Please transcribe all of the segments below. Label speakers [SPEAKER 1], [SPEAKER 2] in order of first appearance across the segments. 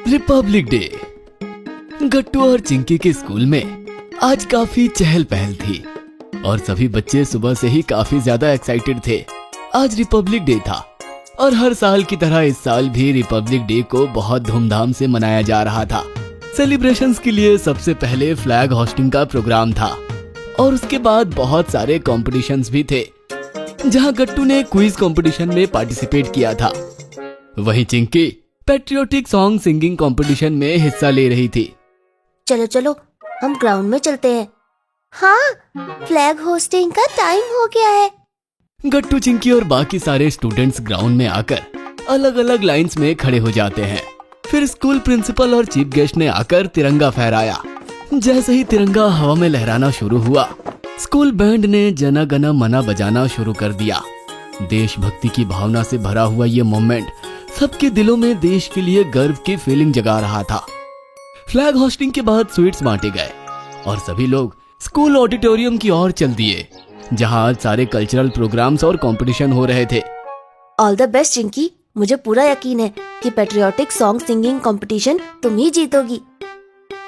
[SPEAKER 1] Republic day. गट्टू और चिंकी के school में आज काफी चहल पहल थी और सभी बच्चे सुबह से ही काफी ज्यादा एक्साइटेड थे। आज रिपब्लिक डे था और हर साल की तरह इस साल भी रिपब्लिक डे को बहुत धूमधाम से मनाया जा रहा था। सेलिब्रेशंस के लिए सबसे पहले फ्लैग होस्टिंग का प्रोग्राम था और उसके बाद बहुत सारे कॉम्पिटिशन्स भी थे, जहां गट्टू ने क्विज कंपटीशन में पार्टिसिपेट किया था। वहीं Chinki patriotic song singing competition में हिस्सा ले रही थी।
[SPEAKER 2] चलो चलो हम ग्राउंड में चलते हैं। हाँ, फ्लैग होस्टिंग का टाइम हो गया है।
[SPEAKER 1] गट्टू, चिंकी और बाकी सारे स्टूडेंट्स ग्राउंड में आकर अलग अलग लाइंस में खड़े हो जाते हैं। फिर स्कूल प्रिंसिपल और चीफ गेस्ट ने आकर तिरंगा फहराया। जैसे ही तिरंगा हवा में लहराना शुरू हुआ, स्कूल बैंड ने जन गण मन बजाना शुरू कर दिया। देशभक्ति की भावना से भरा हुआ ये मोमेंट सबके दिलों में देश के लिए गर्व की फीलिंग जगा रहा था। फ्लैग होस्टिंग के बाद स्वीट्स बांटे गए और सभी लोग स्कूल ऑडिटोरियम की ओर चल दिए, जहां आज सारे कल्चरल प्रोग्राम्स और कंपटीशन हो रहे थे।
[SPEAKER 2] ऑल द बेस्ट चिंकी, मुझे पूरा यकीन है कि पैट्रियोटिक सॉन्ग सिंगिंग कंपटीशन तुम ही जीतोगी।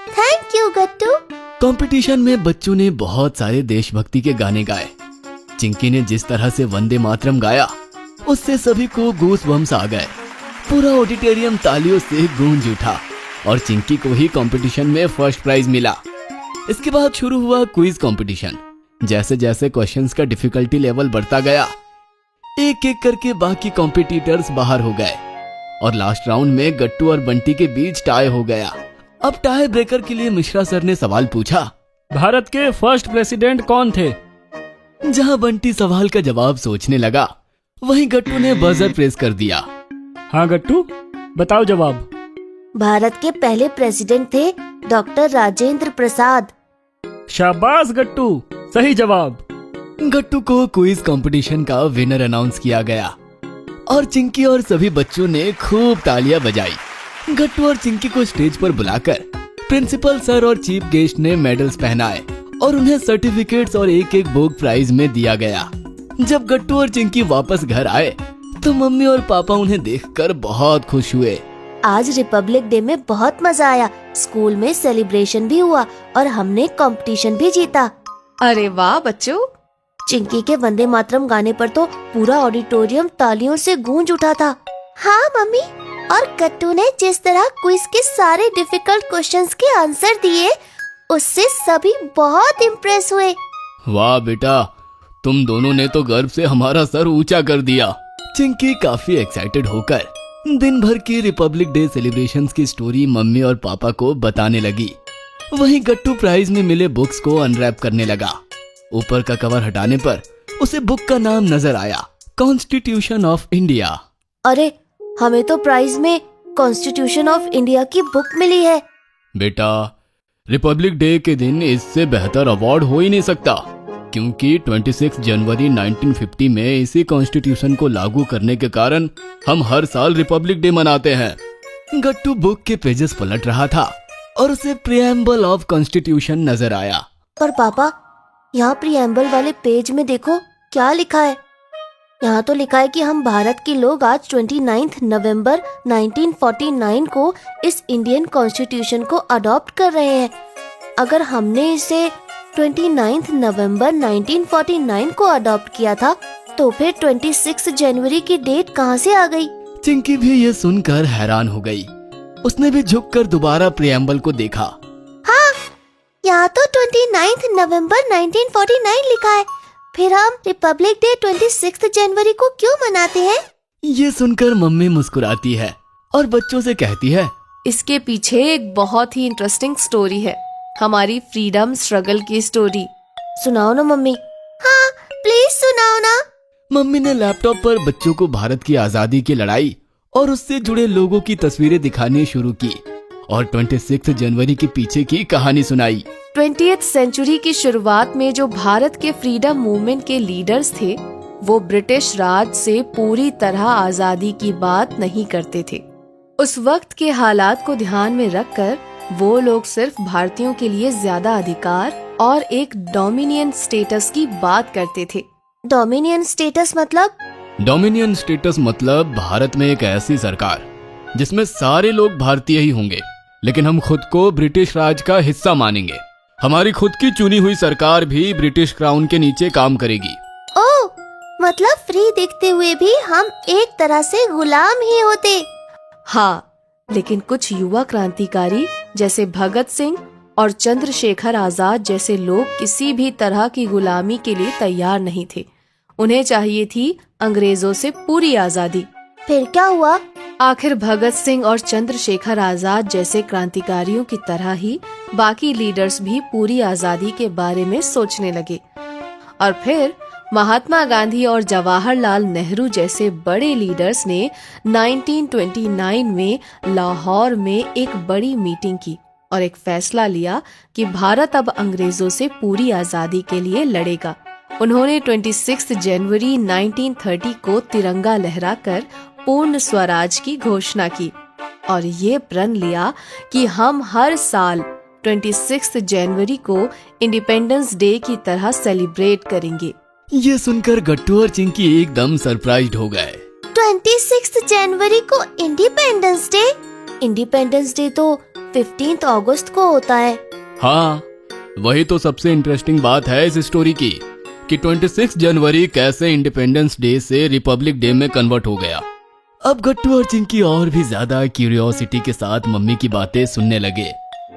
[SPEAKER 2] Thank you Gattu.
[SPEAKER 1] कंपटीशन में बच्चों ने बहुत सारे देशभक्ति के गाने गाए। चिंकी ने जिस तरह से वंदे मातरम गाया, उससे सभी को गूस बम्स आ गए। पूरा ऑडिटोरियम तालियों से गूंज उठा और चिंकी को ही कंपटीशन में फर्स्ट प्राइज मिला। इसके बाद शुरू हुआ क्विज कंपटीशन। जैसे जैसे क्वेश्चंस का डिफिकल्टी लेवल बढ़ता गया, एक एक करके बाकी कॉम्पिटिटर्स बाहर हो गए और लास्ट राउंड में गट्टू और बंटी के बीच टाई हो गया। अब टाई ब्रेकर के लिए मिश्रा सर ने सवाल पूछा,
[SPEAKER 3] भारत के फर्स्ट प्रेसिडेंट कौन थे?
[SPEAKER 1] जहां बंटी सवाल का जवाब सोचने लगा, वहीं गट्टू ने बजर प्रेस कर दिया।
[SPEAKER 3] हाँ गट्टू, बताओ जवाब।
[SPEAKER 2] भारत के पहले प्रेसिडेंट थे डॉक्टर राजेंद्र प्रसाद।
[SPEAKER 3] शाबाश गट्टू, सही जवाब।
[SPEAKER 1] गट्टू को क्विज कंपटीशन का विनर अनाउंस किया गया और चिंकी और सभी बच्चों ने खूब तालियां बजाई। गट्टू और चिंकी को स्टेज पर बुलाकर प्रिंसिपल सर और चीफ गेस्ट ने मेडल्स पहनाए और उन्हें सर्टिफिकेट्स और एक एक बुक प्राइज में दिया गया। जब गट्टू और चिंकी वापस घर आए तो मम्मी और पापा उन्हें देखकर बहुत खुश हुए।
[SPEAKER 2] आज रिपब्लिक डे में बहुत मजा आया। स्कूल में सेलिब्रेशन भी हुआ और हमने कंपटीशन भी जीता।
[SPEAKER 4] अरे वाह बच्चों।
[SPEAKER 2] चिंकी के वंदे मातरम गाने पर तो पूरा ऑडिटोरियम तालियों से गूंज उठा था। हाँ मम्मी, और गट्टू ने जिस तरह क्विज के सारे डिफिकल्ट क्वेश्चंस के आंसर दिए, उससे सभी बहुत इम्प्रेस हुए।
[SPEAKER 1] वाह बेटा, तुम दोनों ने तो गर्व से हमारा सर ऊंचा कर दिया। चिंकी काफी एक्साइटेड होकर दिन भर की रिपब्लिक डे सेलिब्रेशंस की स्टोरी मम्मी और पापा को बताने लगी। वहीं गट्टू प्राइज में मिले बुक्स को अनरैप करने लगा। ऊपर का कवर हटाने पर उसे बुक का नाम नजर आया, कॉन्स्टिट्यूशन ऑफ इंडिया।
[SPEAKER 2] अरे, हमें तो प्राइज में कॉन्स्टिट्यूशन ऑफ इंडिया की बुक मिली है।
[SPEAKER 1] बेटा, रिपब्लिक डे के दिन इससे बेहतर अवार्ड हो ही नहीं सकता, क्योंकि 26 जनवरी 1950 में इसी कॉन्स्टिट्यूशन को लागू करने के कारण हम हर साल रिपब्लिक डे मनाते हैं। गट्टू बुक के पेजेस पलट रहा था और उसे प्रीएम्बल ऑफ कॉन्स्टिट्यूशन नजर आया।
[SPEAKER 2] पर पापा, यहाँ प्रीएम्बल वाले पेज में देखो क्या लिखा है। यहाँ तो लिखा है कि हम भारत के लोग आज 29 नवंबर 1949 को इस इंडियन कॉन्स्टिट्यूशन को अडॉप्ट कर रहे हैं। अगर हमने इसे 29 नवंबर 1949 को अडॉप्ट किया था, तो फिर 26 जनवरी की डेट कहाँ से आ गई?
[SPEAKER 1] चिंकी भी ये सुनकर हैरान हो गई। उसने भी झुककर दोबारा प्रीएम्बल को देखा।
[SPEAKER 2] हाँ, यहाँ तो 29 नवंबर 1949 लिखा है। फिर हम रिपब्लिक डे 26 जनवरी को क्यों मनाते हैं?
[SPEAKER 1] ये सुनकर मम्मी मुस्कुराती है और बच्चों से कहती है,
[SPEAKER 4] इसके पीछे एक बहुत ही इंटरेस्टिंग स्टोरी है, हमारी फ्रीडम स्ट्रगल की स्टोरी।
[SPEAKER 2] सुनाओ ना मम्मी। हाँ, प्लीज सुनाओ ना।
[SPEAKER 1] मम्मी ने लैपटॉप पर बच्चों को भारत की आजादी की लड़ाई और उससे जुड़े लोगों की तस्वीरें दिखानी शुरू की और 26 जनवरी के पीछे की कहानी सुनाई।
[SPEAKER 4] 20th सेंचुरी की शुरुआत में जो भारत के फ्रीडम मूवमेंट के लीडर्स थे, वो ब्रिटिश राज से पूरी तरह आजादी की बात नहीं करते थे। उस वक्त के हालात को ध्यान में रखकर वो लोग सिर्फ भारतीयों के लिए ज्यादा अधिकार और एक डोमिनियन स्टेटस की बात करते थे।
[SPEAKER 2] डोमिनियन स्टेटस मतलब?
[SPEAKER 1] डोमिनियन स्टेटस मतलब भारत में एक ऐसी सरकार जिसमें सारे लोग भारतीय ही होंगे, लेकिन हम खुद को ब्रिटिश राज का हिस्सा मानेंगे। हमारी खुद की चुनी हुई सरकार भी ब्रिटिश क्राउन के नीचे काम करेगी।
[SPEAKER 2] ओह, मतलब फ्री दिखते हुए भी हम एक तरह से गुलाम ही होते।
[SPEAKER 4] हाँ, लेकिन कुछ युवा क्रांतिकारी जैसे भगत सिंह और चंद्रशेखर आजाद जैसे लोग किसी भी तरह की गुलामी के लिए तैयार नहीं थे। उन्हें चाहिए थी अंग्रेजों से पूरी आजादी।
[SPEAKER 2] फिर क्या हुआ?
[SPEAKER 4] आखिर भगत सिंह और चंद्रशेखर आजाद जैसे क्रांतिकारियों की तरह ही बाकी लीडर्स भी पूरी आजादी के बारे में सोचने लगे। और फिर महात्मा गांधी और जवाहरलाल नेहरू जैसे बड़े लीडर्स ने 1929 में लाहौर में एक बड़ी मीटिंग की और एक फैसला लिया कि भारत अब अंग्रेजों से पूरी आजादी के लिए लड़ेगा। उन्होंने 26 जनवरी 1930 को तिरंगा लहराकर पूर्ण स्वराज की घोषणा की और ये प्रण लिया कि हम हर साल 26 जनवरी को इंडिपेंडेंस डे की तरह सेलिब्रेट करेंगे।
[SPEAKER 1] ये सुनकर गट्टू और चिंकी एकदम सरप्राइज्ड हो गए।
[SPEAKER 2] 26 जनवरी को इंडिपेंडेंस डे? इंडिपेंडेंस डे तो 15 अगस्त को होता है।
[SPEAKER 1] हाँ, वही तो सबसे इंटरेस्टिंग बात है इस स्टोरी की कि 26 जनवरी कैसे इंडिपेंडेंस डे से रिपब्लिक डे में कन्वर्ट हो गया। अब गट्टू और चिंकी और भी ज्यादा क्यूरियोसिटी के साथ मम्मी की बातें सुनने लगे।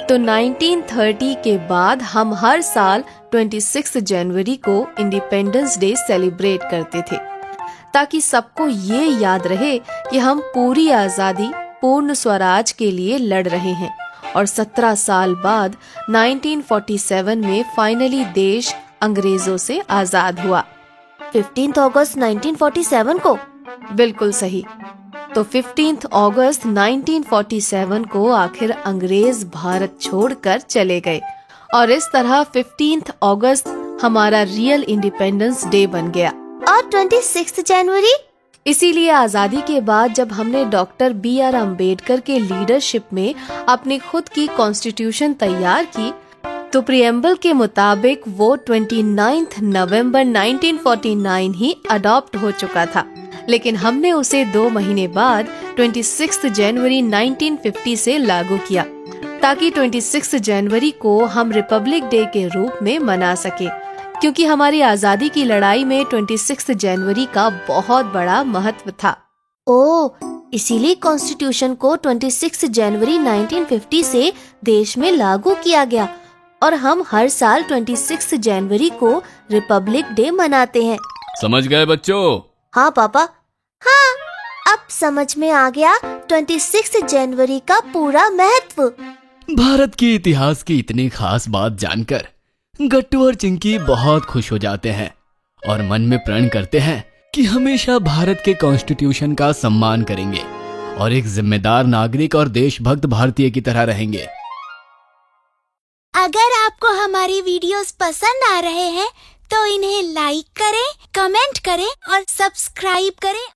[SPEAKER 4] तो 1930 के बाद हम हर साल 26 जनवरी को इंडिपेंडेंस डे सेलिब्रेट करते थे ताकि सबको ये याद रहे कि हम पूरी आजादी पूर्ण स्वराज के लिए लड़ रहे हैं। और 17 साल बाद 1947 में फाइनली देश अंग्रेजों से आजाद हुआ।
[SPEAKER 2] 15 अगस्त 1947 को?
[SPEAKER 4] बिल्कुल सही। तो 15 अगस्त 1947 को आखिर अंग्रेज भारत छोड़कर चले गए और इस तरह 15 अगस्त हमारा रियल इंडिपेंडेंस डे बन गया।
[SPEAKER 2] और 26 जनवरी?
[SPEAKER 4] इसीलिए आजादी के बाद जब हमने डॉक्टर B.R. अम्बेडकर के लीडरशिप में अपनी खुद की कॉन्स्टिट्यूशन तैयार की तो प्रिएम्बल के मुताबिक वो 29 नवंबर 1949 ही अडॉप्ट हो चुका था, लेकिन हमने उसे 2 महीने बाद 26 जनवरी 1950 से लागू किया ताकि 26 जनवरी को हम रिपब्लिक डे के रूप में मना सके, क्योंकि हमारी आजादी की लड़ाई में 26 जनवरी का बहुत बड़ा महत्व था।
[SPEAKER 2] ओह, इसीलिए कॉन्स्टिट्यूशन को 26 जनवरी 1950 से देश में लागू किया गया और हम हर साल 26 जनवरी को रिपब्लिक डे मनाते हैं।
[SPEAKER 1] समझ गए बच्चों?
[SPEAKER 2] हाँ पापा, हाँ, अब समझ में आ गया 26 जनवरी का पूरा महत्व।
[SPEAKER 1] भारत के इतिहास की इतनी खास बात जानकर गट्टू और चिंकी बहुत खुश हो जाते हैं और मन में प्रण करते हैं कि हमेशा भारत के कॉन्स्टिट्यूशन का सम्मान करेंगे और एक जिम्मेदार नागरिक और देशभक्त भारतीय की तरह रहेंगे।
[SPEAKER 5] अगर आपको हमारी वीडियोस पसंद आ रहे हैं तो इन्हें लाइक करें, कमेंट करें और सब्सक्राइब करें